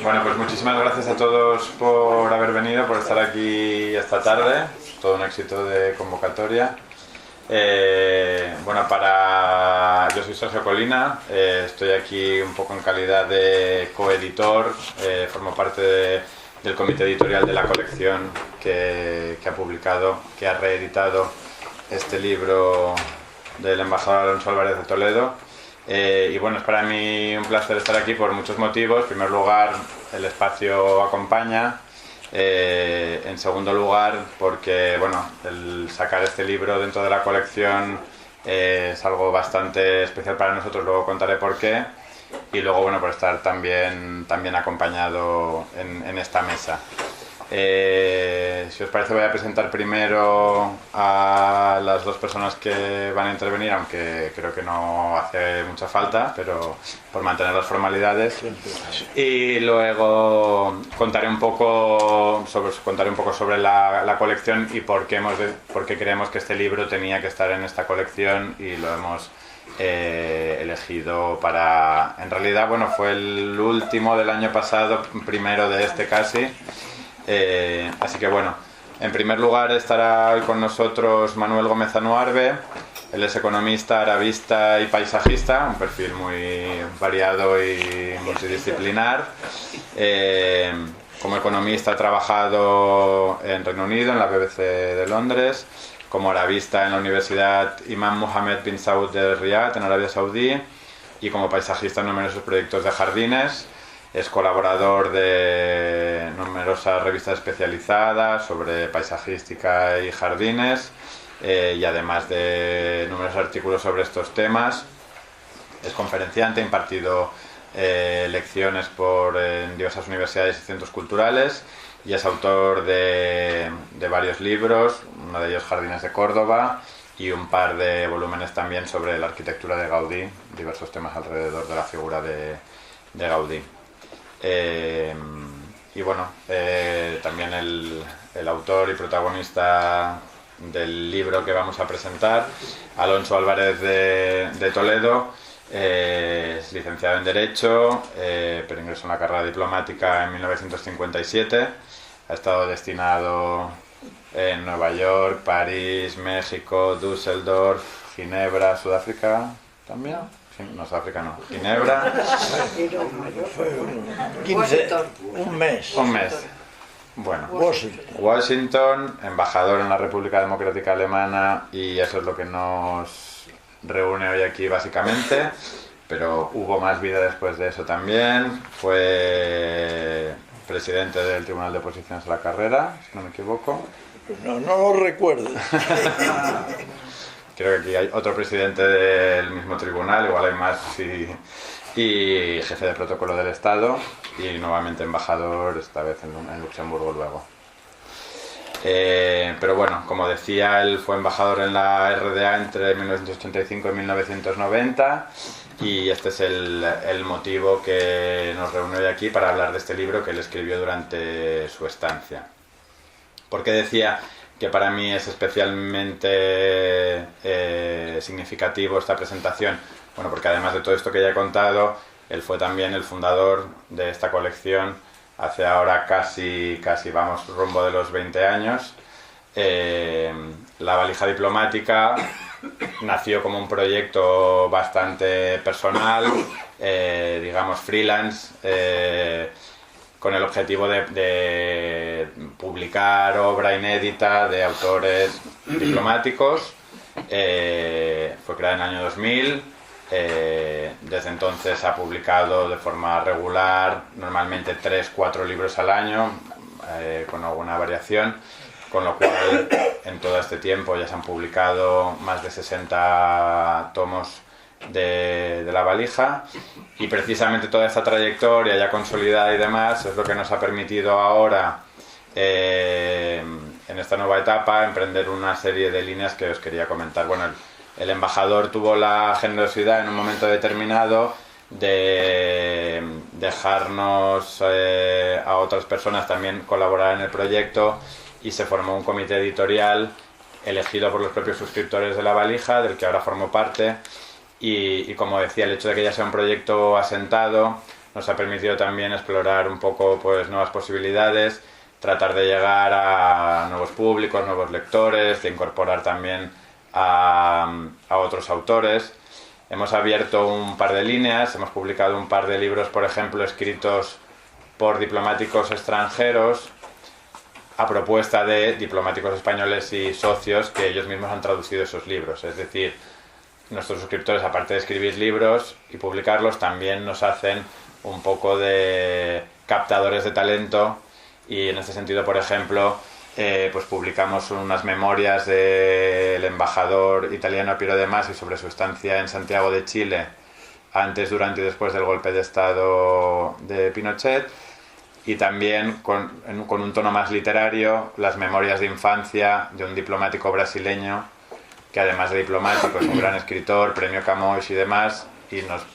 Bueno, pues muchísimas gracias a todos por haber venido, por estar aquí esta tarde. Todo un éxito de convocatoria. Yo soy Sergio Colina, estoy aquí un poco en calidad de coeditor, formo parte del comité editorial de la colección que ha publicado, que ha reeditado este libro del embajador Alonso Álvarez de Toledo. Y bueno, es para mí un placer estar aquí por muchos motivos. En primer lugar, el espacio acompaña. En segundo lugar, porque bueno, el sacar este libro dentro de la colección es algo bastante especial para nosotros, luego contaré por qué. Y luego, bueno, por estar también acompañado en esta mesa. Si os parece, voy a presentar primero a las dos personas que van a intervenir, aunque creo que no hace mucha falta, pero por mantener las formalidades. Y luego contaré un poco sobre la colección y por qué creemos que este libro tenía que estar en esta colección y lo hemos elegido para... En realidad, bueno, fue el último del año pasado, primero de este casi. Así que bueno, en primer lugar estará hoy con nosotros Manuel Gómez Anuarbe. Él es economista, arabista y paisajista, un perfil muy variado y multidisciplinar. Como economista ha trabajado en Reino Unido, en la BBC de Londres, como arabista en la Universidad Imam Mohammed bin Saud de Riyadh, en Arabia Saudí, y como paisajista en numerosos proyectos de jardines. Es colaborador de numerosas revistas especializadas sobre paisajística y jardines, y además de numerosos artículos sobre estos temas. Es conferenciante, ha impartido lecciones en diversas universidades y centros culturales, y es autor de varios libros, uno de ellos Jardines de Córdoba, y un par de volúmenes también sobre la arquitectura de Gaudí, diversos temas alrededor de la figura de Gaudí. Y bueno, también el autor y protagonista del libro que vamos a presentar, Alonso Álvarez de Toledo, es licenciado en Derecho, pero ingresó en la carrera diplomática en 1957. Ha estado destinado en Nueva York, París, México, Düsseldorf, Ginebra, Sudáfrica también. No, Sudáfrica no. Ginebra. 15, un mes. Bueno, Washington, embajador en la República Democrática Alemana, y eso es lo que nos reúne hoy aquí básicamente, pero hubo más vida después de eso también. Fue presidente del Tribunal de Oposiciones a la Carrera, si no me equivoco. No lo recuerdo. Creo que aquí hay otro presidente del mismo tribunal, igual hay más, y jefe de protocolo del Estado, y nuevamente embajador, esta vez en Luxemburgo luego. Pero bueno, como decía, él fue embajador en la RDA entre 1985 y 1990, y este es el motivo que nos reúne hoy aquí para hablar de este libro que él escribió durante su estancia. ¿Por qué decía que para mí es especialmente significativo esta presentación? Bueno, porque además de todo esto que ya he contado, él fue también el fundador de esta colección hace ahora casi vamos rumbo de los 20 años. La valija diplomática nació como un proyecto bastante personal, digamos freelance, con el objetivo de publicar obra inédita de autores diplomáticos. Fue creada en el año 2000. Desde entonces ha publicado de forma regular, normalmente 3-4 libros al año, con alguna variación, con lo cual en todo este tiempo ya se han publicado más de 60 tomos de la valija, y precisamente toda esta trayectoria ya consolidada y demás es lo que nos ha permitido ahora, en esta nueva etapa, emprender una serie de líneas que os quería comentar. Bueno, el embajador tuvo la generosidad en un momento determinado de dejarnos a otras personas también colaborar en el proyecto, y se formó un comité editorial elegido por los propios suscriptores de la valija, del que ahora formo parte. Y como decía, el hecho de que ya sea un proyecto asentado nos ha permitido también explorar un poco pues nuevas posibilidades, tratar de llegar a nuevos públicos, nuevos lectores, de incorporar también a otros autores. Hemos abierto un par de líneas, hemos publicado un par de libros, por ejemplo, escritos por diplomáticos extranjeros a propuesta de diplomáticos españoles y socios que ellos mismos han traducido esos libros. Es decir, nuestros suscriptores, aparte de escribir libros y publicarlos, también nos hacen un poco de captadores de talento, y en este sentido, por ejemplo, pues publicamos unas memorias del embajador italiano Piero de Masi sobre su estancia en Santiago de Chile antes, durante y después del golpe de Estado de Pinochet, y también con un tono más literario las memorias de infancia de un diplomático brasileño que, además de diplomático, es un gran escritor, premio Camões y demás,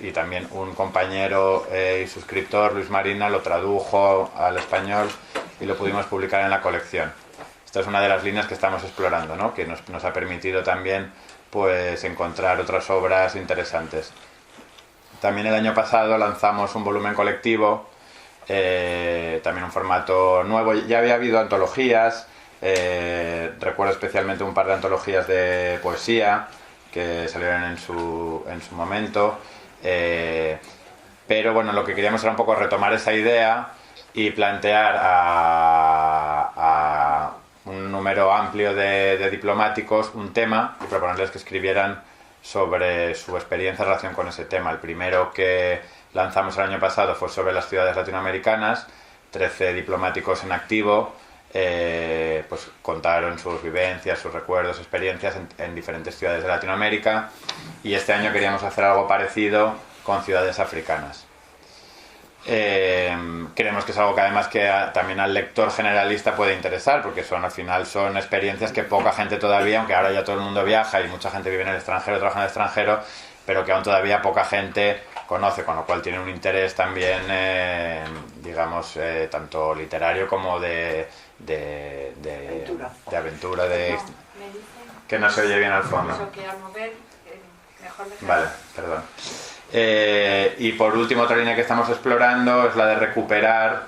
y también un compañero y suscriptor, Luis Marina, lo tradujo al español y lo pudimos publicar en la colección. Esta es una de las líneas que estamos explorando, ¿no? Que nos ha permitido también pues encontrar otras obras interesantes. También el año pasado lanzamos un volumen colectivo, también un formato nuevo. Ya había habido antologías, recuerdo especialmente un par de antologías de poesía que salieron en su momento, pero bueno, lo que queríamos era un poco retomar esa idea y plantear a un número amplio de diplomáticos un tema y proponerles que escribieran sobre su experiencia en relación con ese tema. El primero que lanzamos el año pasado fue sobre las ciudades latinoamericanas. 13 diplomáticos en activo pues contaron sus vivencias, sus recuerdos, experiencias en diferentes ciudades de Latinoamérica, y este año queríamos hacer algo parecido con ciudades africanas. Creemos que es algo que además también al lector generalista puede interesar, porque al final son experiencias que poca gente todavía, aunque ahora ya todo el mundo viaja y mucha gente vive en el extranjero, trabaja en el extranjero, pero que aún todavía poca gente conoce, con lo cual tiene un interés también, digamos, tanto literario como de aventura, que no se oye bien al fondo. Vale, perdón. Y por último, otra línea que estamos explorando es la de recuperar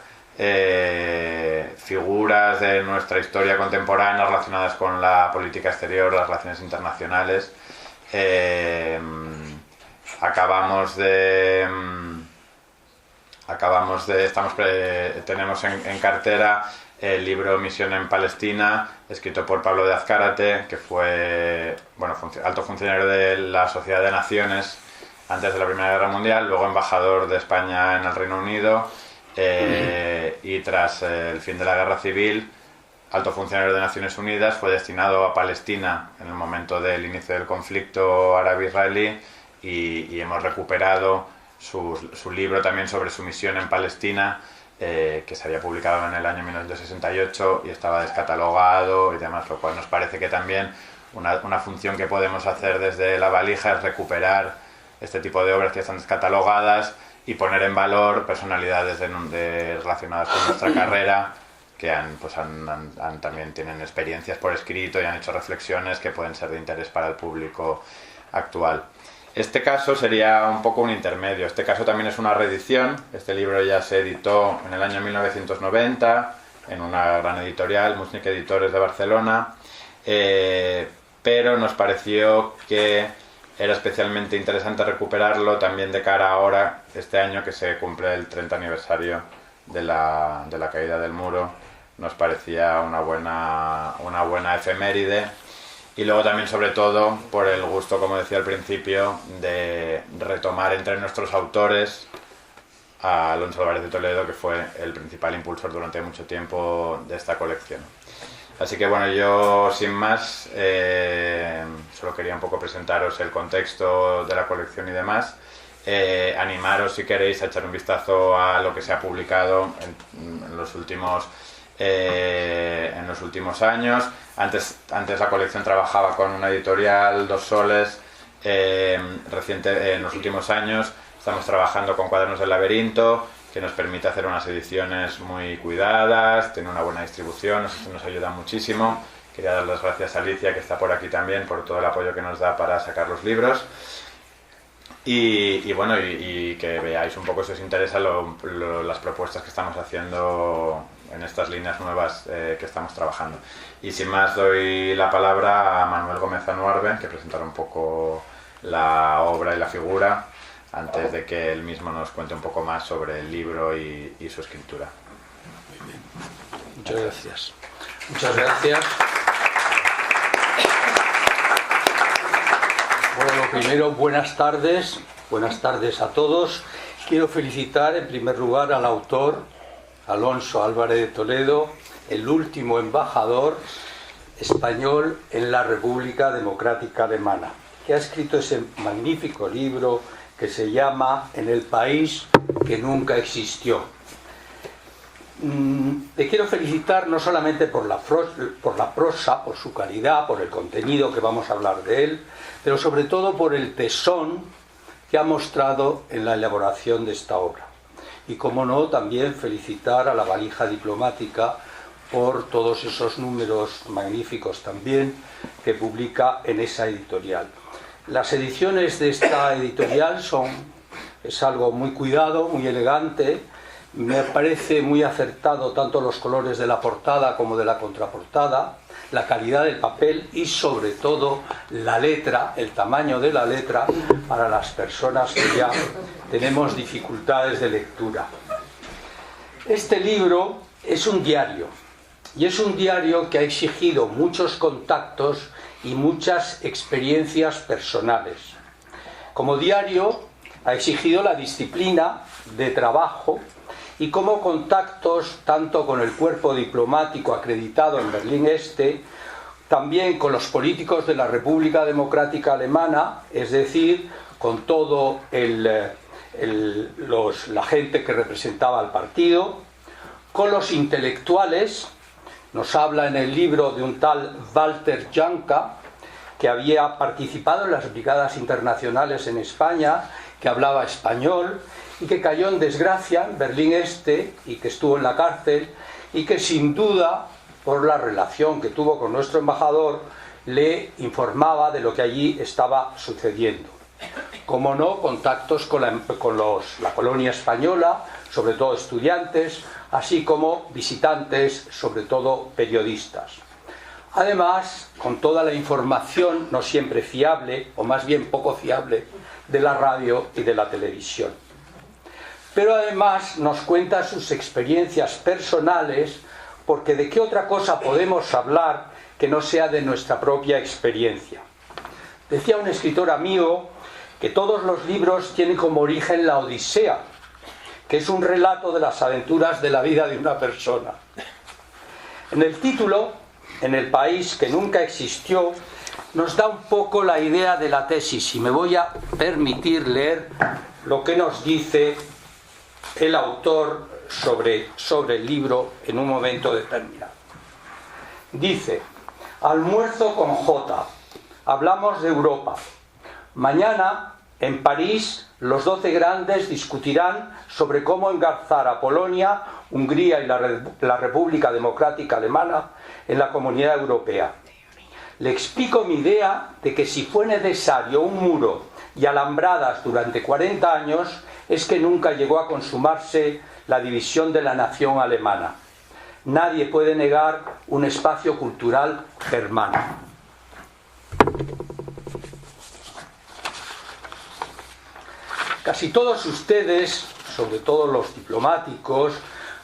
figuras de nuestra historia contemporánea relacionadas con la política exterior, las relaciones internacionales. Tenemos en cartera el libro Misión en Palestina, escrito por Pablo de Azcárate, que fue alto funcionario de la Sociedad de Naciones antes de la Primera Guerra Mundial, luego embajador de España en el Reino Unido, y tras el fin de la Guerra Civil, alto funcionario de Naciones Unidas, fue destinado a Palestina en el momento del inicio del conflicto árabe-israelí, y hemos recuperado su libro también sobre su misión en Palestina, que se había publicado en el año 1968 y estaba descatalogado y demás, lo cual nos parece que también una función que podemos hacer desde La Valija es recuperar este tipo de obras que están descatalogadas y poner en valor personalidades relacionadas con nuestra carrera, que también tienen experiencias por escrito y han hecho reflexiones que pueden ser de interés para el público actual. Este caso sería un poco un intermedio. Este caso también es una reedición. Este libro ya se editó en el año 1990 en una gran editorial, Musnik Editores de Barcelona, pero nos pareció que era especialmente interesante recuperarlo también de cara ahora, este año que se cumple el 30 aniversario de la caída del muro. Nos parecía una buena efeméride. Y luego también, sobre todo, por el gusto, como decía al principio, de retomar entre nuestros autores a Alonso Álvarez de Toledo, que fue el principal impulsor durante mucho tiempo de esta colección. Así que bueno, yo sin más, solo quería un poco presentaros el contexto de la colección y demás. Animaros, si queréis, a echar un vistazo a lo que se ha publicado en los últimos años. Antes la colección trabajaba con una editorial, Dos Soles. En los últimos años estamos trabajando con Cuadernos del Laberinto, que nos permite hacer unas ediciones muy cuidadas, tiene una buena distribución, eso nos ayuda muchísimo. Quería dar las gracias a Alicia, que está por aquí también, por todo el apoyo que nos da para sacar los libros. Y bueno, y que veáis un poco si os interesa las propuestas que estamos haciendo en estas líneas nuevas que estamos trabajando. Y sin más doy la palabra a Manuel Gómez Anuarbe, que presentará un poco la obra y la figura antes de que él mismo nos cuente un poco más sobre el libro y su escritura. Muy bien. Muchas gracias. Muchas gracias. Bueno, lo primero, buenas tardes a todos. Quiero felicitar en primer lugar al autor, Alonso Álvarez de Toledo, el último embajador español en la República Democrática Alemana, que ha escrito ese magnífico libro que se llama En el país que nunca existió. Le quiero felicitar no solamente por la prosa, por su calidad, por el contenido que vamos a hablar de él, pero sobre todo por el tesón que ha mostrado en la elaboración de esta obra. Y como no, también felicitar a La Valija Diplomática por todos esos números magníficos también que publica en esa editorial. Las ediciones de esta editorial es algo muy cuidado, muy elegante. Me parece muy acertado tanto los colores de la portada como de la contraportada, la calidad del papel y sobre todo la letra, el tamaño de la letra para las personas que ya tenemos dificultades de lectura. Este libro es un diario y es un diario que ha exigido muchos contactos y muchas experiencias personales. Como diario ha exigido la disciplina de trabajo y como contactos tanto con el cuerpo diplomático acreditado en Berlín Este, también con los políticos de la República Democrática Alemana, es decir, con todo la gente que representaba al partido, con los intelectuales. Nos habla en el libro de un tal Walter Janka, que había participado en las brigadas internacionales en España, que hablaba español y que cayó en desgracia en Berlín Este y que estuvo en la cárcel y que sin duda, por la relación que tuvo con nuestro embajador, le informaba de lo que allí estaba sucediendo. Como no, contactos con la colonia española, sobre todo estudiantes, así como visitantes, sobre todo periodistas. Además, con toda la información no siempre fiable, o más bien poco fiable, de la radio y de la televisión. Pero además nos cuenta sus experiencias personales, porque ¿de qué otra cosa podemos hablar que no sea de nuestra propia experiencia? Decía un escritor amigo que todos los libros tienen como origen la Odisea, que es un relato de las aventuras de la vida de una persona. En el título, En el país que nunca existió, nos da un poco la idea de la tesis, y me voy a permitir leer lo que nos dice el autor sobre el libro en un momento determinado. Dice: almuerzo con J. Hablamos de Europa. Mañana, en París, los 12 grandes discutirán sobre cómo engarzar a Polonia, Hungría y la República Democrática Alemana en la Comunidad Europea. Le explico mi idea de que si fue necesario un muro y alambradas durante 40 años, es que nunca llegó a consumarse la división de la nación alemana. Nadie puede negar un espacio cultural germano. Casi todos ustedes, sobre todo los diplomáticos,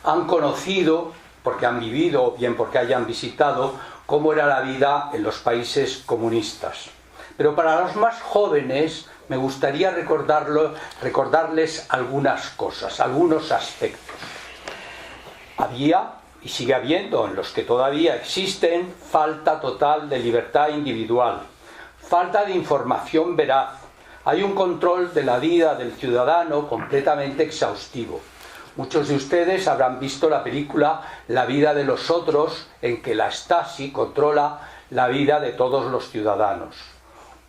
han conocido, porque han vivido o bien porque hayan visitado, cómo era la vida en los países comunistas. Pero para los más jóvenes me gustaría recordarles algunas cosas, algunos aspectos. Había, y sigue habiendo en los que todavía existen, falta total de libertad individual, falta de información veraz. Hay un control de la vida del ciudadano completamente exhaustivo. Muchos de ustedes habrán visto la película La vida de los otros, en que la Stasi controla la vida de todos los ciudadanos.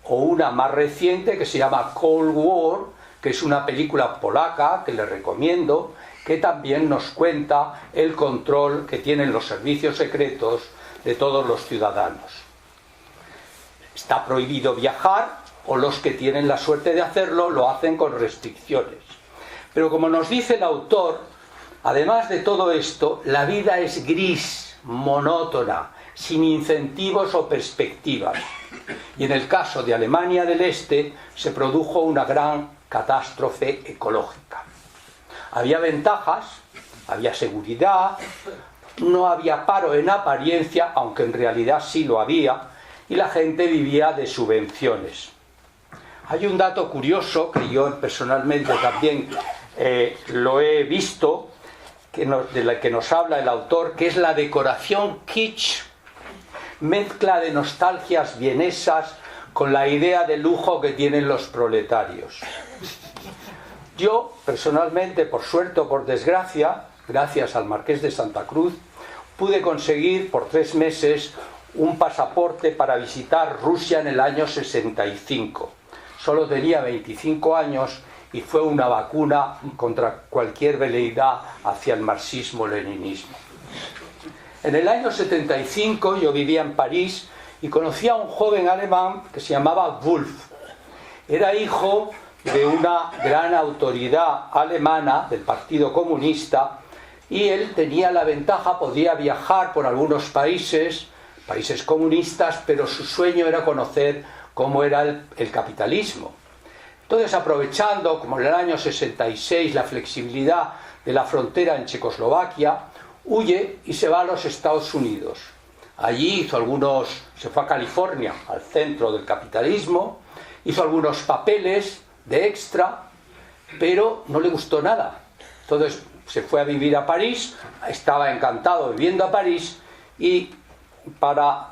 O una más reciente que se llama Cold War, que es una película polaca que les recomiendo, que también nos cuenta el control que tienen los servicios secretos de todos los ciudadanos. Está prohibido viajar, o los que tienen la suerte de hacerlo lo hacen con restricciones. Pero como nos dice el autor, además de todo esto, la vida es gris, monótona, sin incentivos o perspectivas. Y en el caso de Alemania del Este se produjo una gran catástrofe ecológica. Había ventajas, había seguridad, no había paro en apariencia, aunque en realidad sí lo había, y la gente vivía de subvenciones. Hay un dato curioso que yo personalmente también lo he visto, de la que nos habla el autor, que es la decoración kitsch, mezcla de nostalgias vienesas con la idea de lujo que tienen los proletarios. Yo, personalmente, por suerte o por desgracia, gracias al Marqués de Santa Cruz, pude conseguir por 3 meses un pasaporte para visitar Rusia en el año 65. Solo tenía 25 años y fue una vacuna contra cualquier veleidad hacia el marxismo-leninismo. En el año 75 yo vivía en París y conocí a un joven alemán que se llamaba Wolf. Era hijo de una gran autoridad alemana del Partido Comunista y él tenía la ventaja, podía viajar por algunos países comunistas, pero su sueño era conocer cómo era el capitalismo. Entonces, aprovechando, como en el año 66, la flexibilidad de la frontera en Checoslovaquia, huye y se va a los Estados Unidos. Allí se fue a California, al centro del capitalismo, hizo algunos papeles de extra, pero no le gustó nada. Entonces se fue a vivir a París, estaba encantado viviendo a París y, para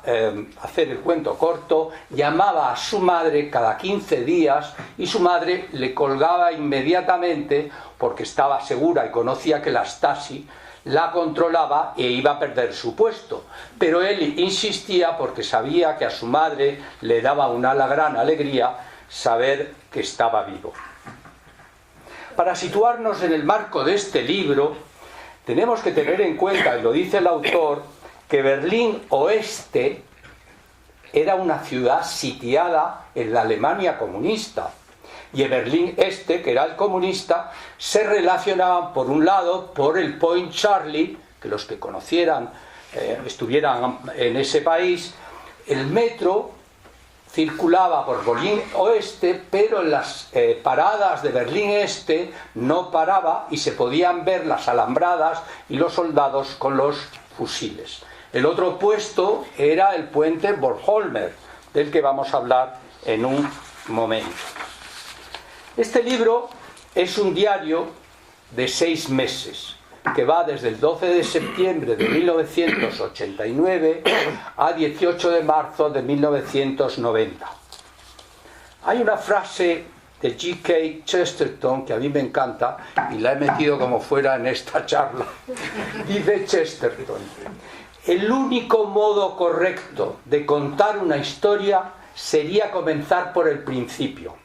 hacer el cuento corto, llamaba a su madre cada 15 días y su madre le colgaba inmediatamente porque estaba segura y conocía que la Stasi la controlaba e iba a perder su puesto. Pero él insistía porque sabía que a su madre le daba una gran alegría saber que estaba vivo. Para situarnos en el marco de este libro, tenemos que tener en cuenta, y lo dice el autor, que Berlín Oeste era una ciudad sitiada en la Alemania comunista, y en Berlín Este, que era el comunista, se relacionaban por un lado por el Point Charlie, que los que conocieran, estuvieran en ese país. El metro circulaba por Berlín Oeste, pero en las paradas de Berlín Este no paraba y se podían ver las alambradas y los soldados con los fusiles. El otro puesto era el puente Bornholmer, del que vamos a hablar en un momento. Este libro es un diario de 6 meses, que va desde el 12 de septiembre de 1989 a 18 de marzo de 1990. Hay una frase de G.K. Chesterton que a mí me encanta y la he metido como fuera en esta charla. Dice Chesterton: el único modo correcto de contar una historia sería comenzar por el principio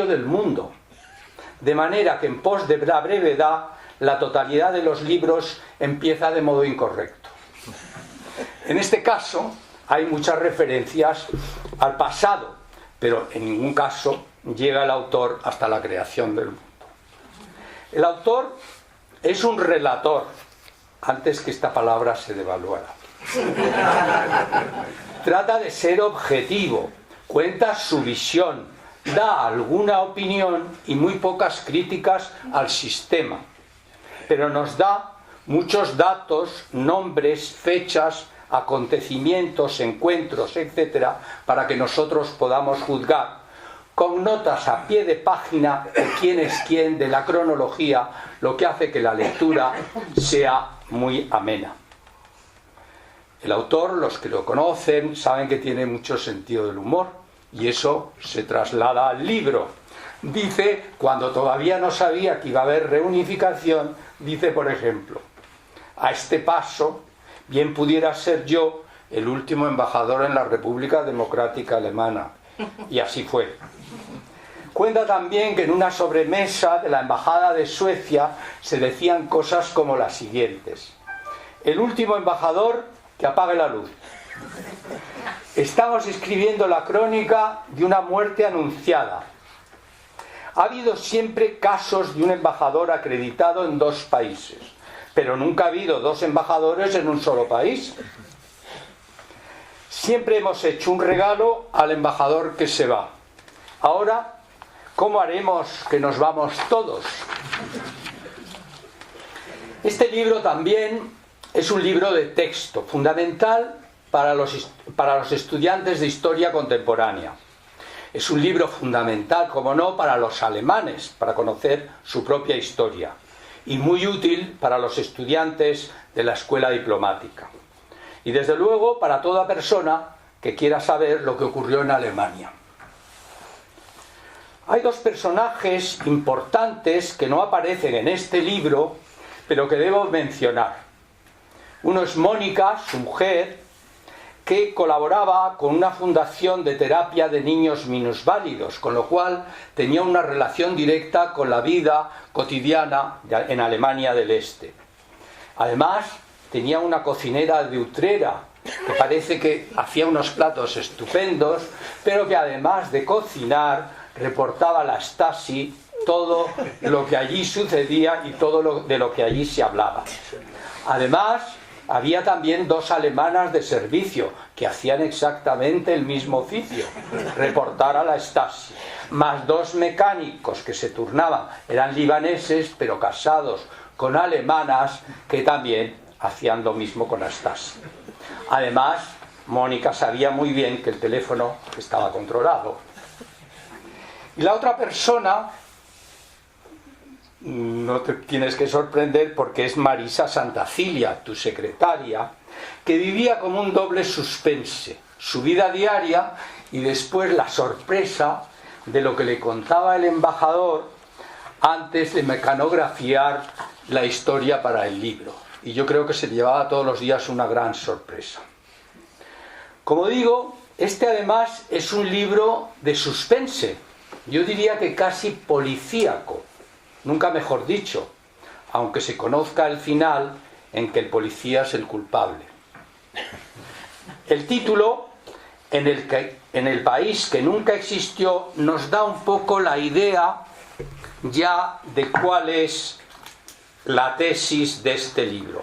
del mundo, de manera que en pos de la brevedad la totalidad de los libros empieza de modo incorrecto. En este caso hay muchas referencias al pasado, pero en ningún caso llega el autor hasta la creación del mundo. El autor es un relator, antes que esta palabra se devaluara. Trata de ser objetivo, cuenta su visión, da alguna opinión y muy pocas críticas al sistema, pero nos da muchos datos, nombres, fechas, acontecimientos, encuentros, etcétera, para que nosotros podamos juzgar, con notas a pie de página de quién es quién, de la cronología, lo que hace que la lectura sea muy amena. El autor, los que lo conocen, saben que tiene mucho sentido del humor, y eso se traslada al libro. Dice, cuando todavía no sabía que iba a haber reunificación, dice, por ejemplo: a este paso, bien pudiera ser yo el último embajador en la República Democrática Alemana. Y así fue. Cuenta también que en una sobremesa de la Embajada de Suecia se decían cosas como las siguientes: el último embajador, que apague la luz. Estamos escribiendo la crónica de una muerte anunciada. Ha habido siempre casos de un embajador acreditado en 2 países, pero nunca ha habido 2 embajadores en un solo país. Siempre hemos hecho un regalo al embajador que se va. Ahora, ¿cómo haremos que nos vamos todos? Este libro también es un libro de texto, fundamental para los estudiantes de historia contemporánea. Es un libro fundamental, como no, para los alemanes, para conocer su propia historia, y muy útil para los estudiantes de la escuela diplomática. Y desde luego para toda persona que quiera saber lo que ocurrió en Alemania. Hay 2 personajes importantes que no aparecen en este libro, pero que debo mencionar. Uno es Mónica, su mujer, que colaboraba con una fundación de terapia de niños minusválidos, con lo cual tenía una relación directa con la vida cotidiana en Alemania del Este. Además, tenía una cocinera de Utrera, que parece que hacía unos platos estupendos, pero que además de cocinar, reportaba a la Stasi todo lo que allí sucedía y todo de lo que allí se hablaba. Además, había también 2 alemanas de servicio que hacían exactamente el mismo oficio, reportar a la Stasi, más 2 mecánicos que se turnaban, eran libaneses pero casados con alemanas que también hacían lo mismo con la Stasi. Además, Mónica sabía muy bien que el teléfono estaba controlado. Y la otra persona, no te tienes que sorprender porque es Marisa Santacilia, tu secretaria, que vivía como un doble suspense, su vida diaria y después la sorpresa de lo que le contaba el embajador antes de mecanografiar la historia para el libro. Y yo creo que se llevaba todos los días una gran sorpresa. Como digo, este además es un libro de suspense, yo diría que casi policíaco, nunca mejor dicho, aunque se conozca el final en que el policía es el culpable. El título, en el país que nunca existió, nos da un poco la idea ya de cuál es la tesis de este libro.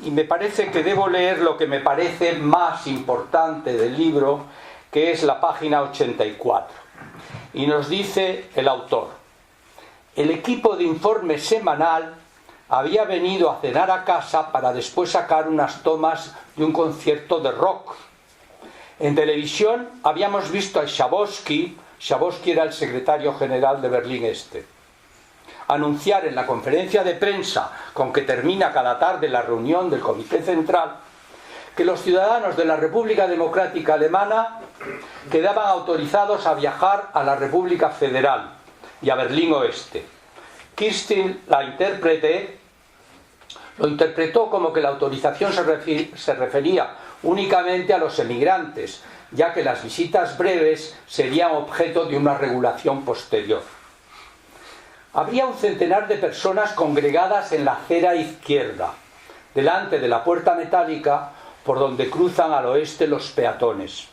Y me parece que debo leer lo que me parece más importante del libro, que es la página 84. Y nos dice el autor: el equipo de informe semanal había venido a cenar a casa para después sacar unas tomas de un concierto de rock. En televisión habíamos visto a Schabowski era el secretario general de Berlín Este, anunciar en la conferencia de prensa con que termina cada tarde la reunión del Comité Central que los ciudadanos de la República Democrática Alemana quedaban autorizados a viajar a la República Federal y a Berlín Oeste. Kirsten, la intérprete, lo interpretó como que la autorización se refería únicamente a los emigrantes, ya que las visitas breves serían objeto de una regulación posterior. Había un centenar de personas congregadas en la acera izquierda, delante de la puerta metálica por donde cruzan al oeste los peatones.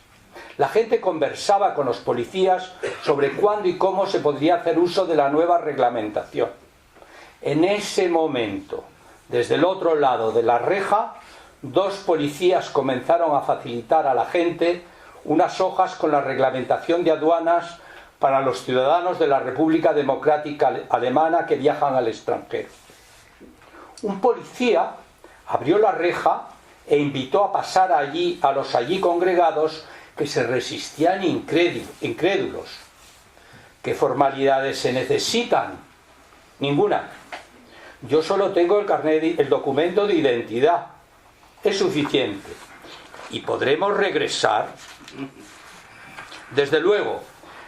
La gente conversaba con los policías sobre cuándo y cómo se podría hacer uso de la nueva reglamentación. En ese momento, desde el otro lado de la reja, 2 policías comenzaron a facilitar a la gente unas hojas con la reglamentación de aduanas para los ciudadanos de la República Democrática Alemana que viajan al extranjero. Un policía abrió la reja e invitó a pasar allí a los allí congregados que se resistían incrédulos. ¿Qué formalidades se necesitan? Ninguna. Yo solo tengo el documento de identidad. Es suficiente. ¿Y podremos regresar? Desde luego.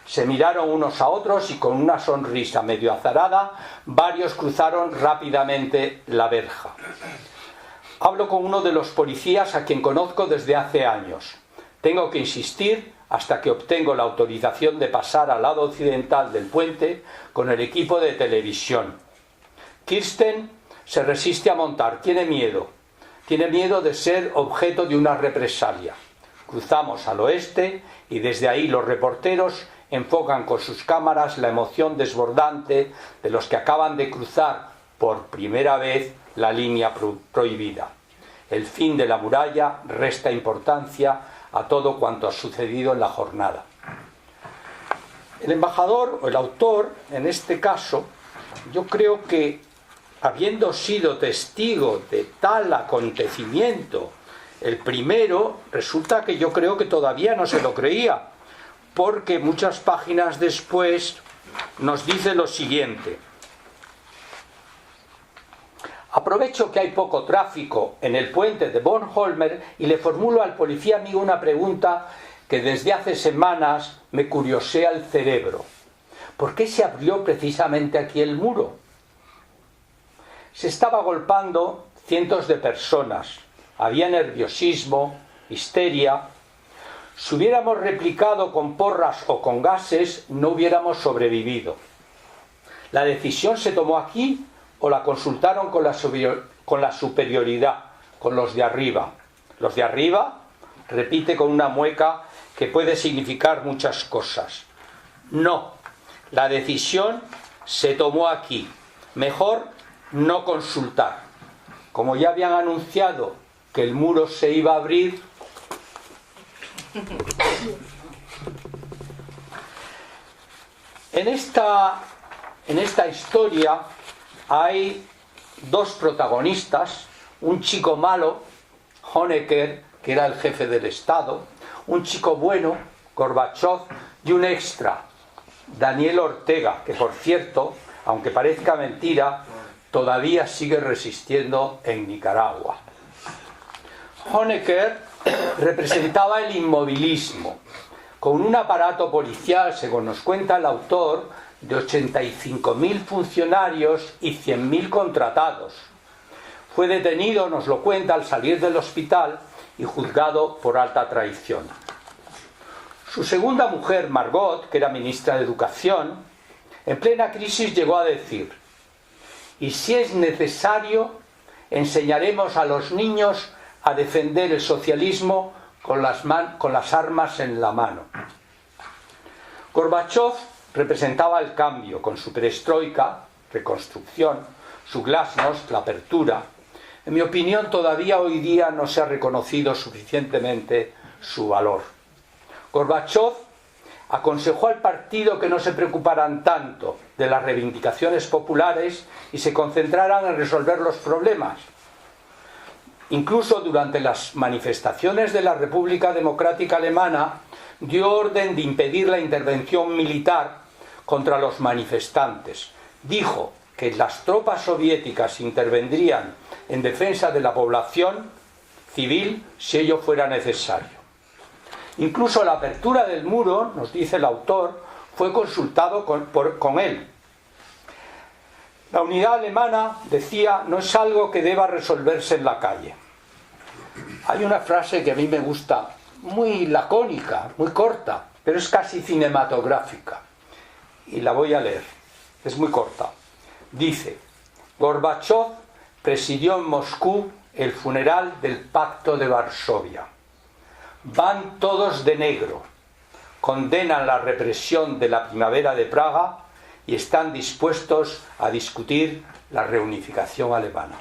Se miraron unos a otros y con una sonrisa medio azarada, varios cruzaron rápidamente la verja. Hablo con uno de los policías a quien conozco desde hace años. Tengo que insistir hasta que obtengo la autorización de pasar al lado occidental del puente con el equipo de televisión. Kirsten se resiste a montar, tiene miedo de ser objeto de una represalia. Cruzamos al oeste y desde ahí los reporteros enfocan con sus cámaras la emoción desbordante de los que acaban de cruzar por primera vez la línea prohibida. El fin de la muralla resta importancia a todo cuanto ha sucedido en la jornada. El embajador o el autor, en este caso, yo creo que, habiendo sido testigo de tal acontecimiento, el primero, resulta que yo creo que todavía no se lo creía, porque muchas páginas después nos dice lo siguiente: aprovecho que hay poco tráfico en el puente de Bornholmer y le formulo al policía amigo una pregunta que desde hace semanas me curiosea el cerebro. ¿Por qué se abrió precisamente aquí el muro? Se estaba agolpando cientos de personas, había nerviosismo, histeria. Si hubiéramos replicado con porras o con gases, no hubiéramos sobrevivido. ¿La decisión se tomó aquí o la consultaron con la superioridad, con los de arriba? Los de arriba, repite con una mueca que puede significar muchas cosas. No, la decisión se tomó aquí. Mejor no consultar. Como ya habían anunciado que el muro se iba a abrir, en esta historia hay dos protagonistas: un chico malo, Honecker, que era el jefe del Estado; un chico bueno, Gorbachov; y un extra, Daniel Ortega, que por cierto, aunque parezca mentira, todavía sigue resistiendo en Nicaragua. Honecker representaba el inmovilismo, con un aparato policial, según nos cuenta el autor, de 85.000 funcionarios y 100.000 contratados. Fue detenido, nos lo cuenta, al salir del hospital y juzgado por alta traición. Su segunda mujer, Margot, que era ministra de Educación, en plena crisis llegó a decir: y si es necesario, enseñaremos a los niños a defender el socialismo con las armas en la mano. Gorbachov representaba el cambio, con su perestroika, reconstrucción, su glasnost, la apertura. En mi opinión, todavía hoy día no se ha reconocido suficientemente su valor. Gorbachov aconsejó al partido que no se preocuparan tanto de las reivindicaciones populares y se concentraran en resolver los problemas. Incluso durante las manifestaciones de la República Democrática Alemana dio orden de impedir la intervención militar contra los manifestantes. Dijo que las tropas soviéticas intervendrían en defensa de la población civil si ello fuera necesario. Incluso la apertura del muro, nos dice el autor, fue consultado con él. La unidad alemana, decía, no es algo que deba resolverse en la calle. Hay una frase que a mí me gusta, muy lacónica, muy corta, pero es casi cinematográfica. Y la voy a leer, es muy corta. Dice: Gorbachov presidió en Moscú el funeral del Pacto de Varsovia. Van todos de negro, condenan la represión de la primavera de Praga y están dispuestos a discutir la reunificación alemana.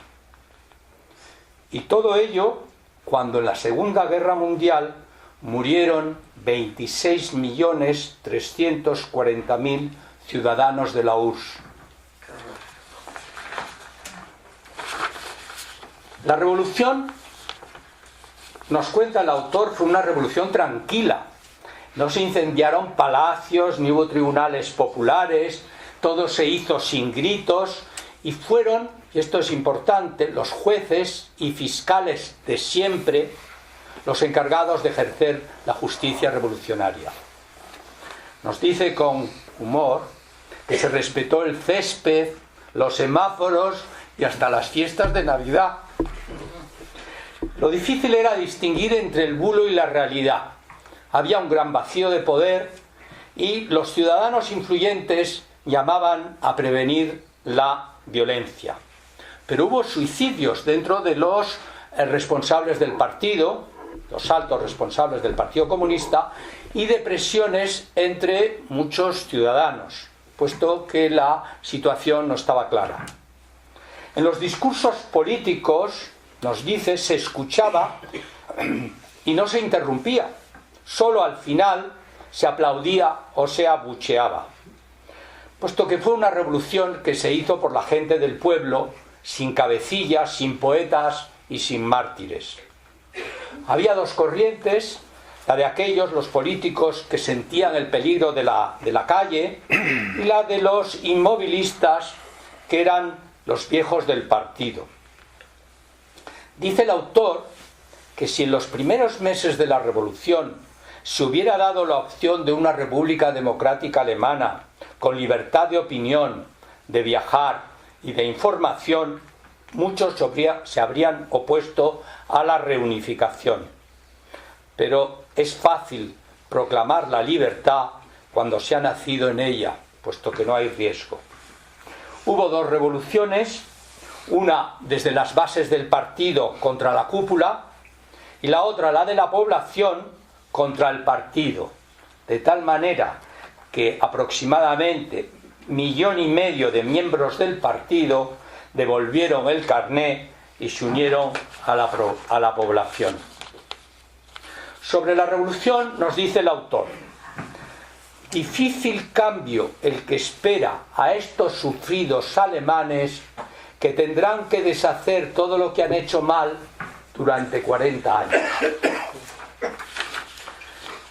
Y todo ello cuando en la Segunda Guerra Mundial murieron 26.340.000 ciudadanos de la URSS. La revolución, nos cuenta el autor, fue una revolución tranquila. No se incendiaron palacios, ni hubo tribunales populares, todo se hizo sin gritos, y fueron, y esto es importante, los jueces y fiscales de siempre los encargados de ejercer la justicia revolucionaria. Nos dice con humor que se respetó el césped, los semáforos y hasta las fiestas de Navidad. Lo difícil era distinguir entre el bulo y la realidad. Había un gran vacío de poder y los ciudadanos influyentes llamaban a prevenir la violencia. Pero hubo suicidios dentro de los responsables del partido, los altos responsables del Partido Comunista, y de presiones entre muchos ciudadanos, puesto que la situación no estaba clara. En los discursos políticos, nos dice, se escuchaba y no se interrumpía, solo al final se aplaudía o se abucheaba, puesto que fue una revolución que se hizo por la gente del pueblo, sin cabecillas, sin poetas y sin mártires. Había dos corrientes, la de aquellos, los políticos, que sentían el peligro de la calle, y la de los inmovilistas, que eran los viejos del partido. Dice el autor que si en los primeros meses de la revolución se hubiera dado la opción de una república democrática alemana, con libertad de opinión, de viajar y de información, muchos se habrían opuesto a la reunificación. Pero es fácil proclamar la libertad cuando se ha nacido en ella, puesto que no hay riesgo. Hubo dos revoluciones, una desde las bases del partido contra la cúpula y la otra, la de la población, contra el partido, de tal manera que aproximadamente 1,5 millones de miembros del partido devolvieron el carné y se unieron a la población. Sobre la revolución nos dice el autor: difícil cambio el que espera a estos sufridos alemanes, que tendrán que deshacer todo lo que han hecho mal durante 40 años.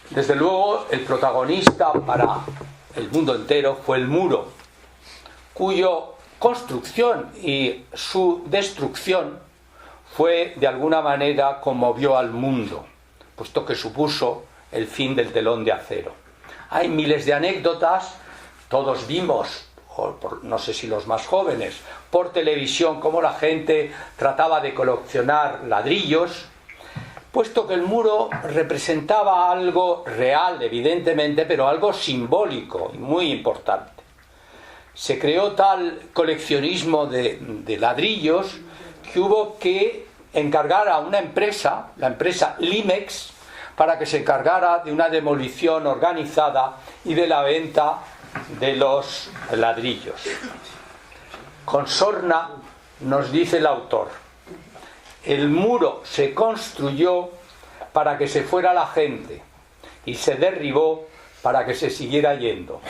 Desde luego, el protagonista para el mundo entero fue el muro, cuya construcción y su destrucción fue, de alguna manera, conmovió al mundo, puesto que supuso el fin del telón de acero. Hay miles de anécdotas, todos vimos, no sé si los más jóvenes, por televisión, cómo la gente trataba de coleccionar ladrillos, puesto que el muro representaba algo real, evidentemente, pero algo simbólico y muy importante. Se creó tal coleccionismo de ladrillos que hubo que encargar a una empresa, la empresa Limex, para que se encargara de una demolición organizada y de la venta de los ladrillos. Con sorna nos dice el autor: el muro se construyó para que se fuera la gente y se derribó para que se siguiera yendo.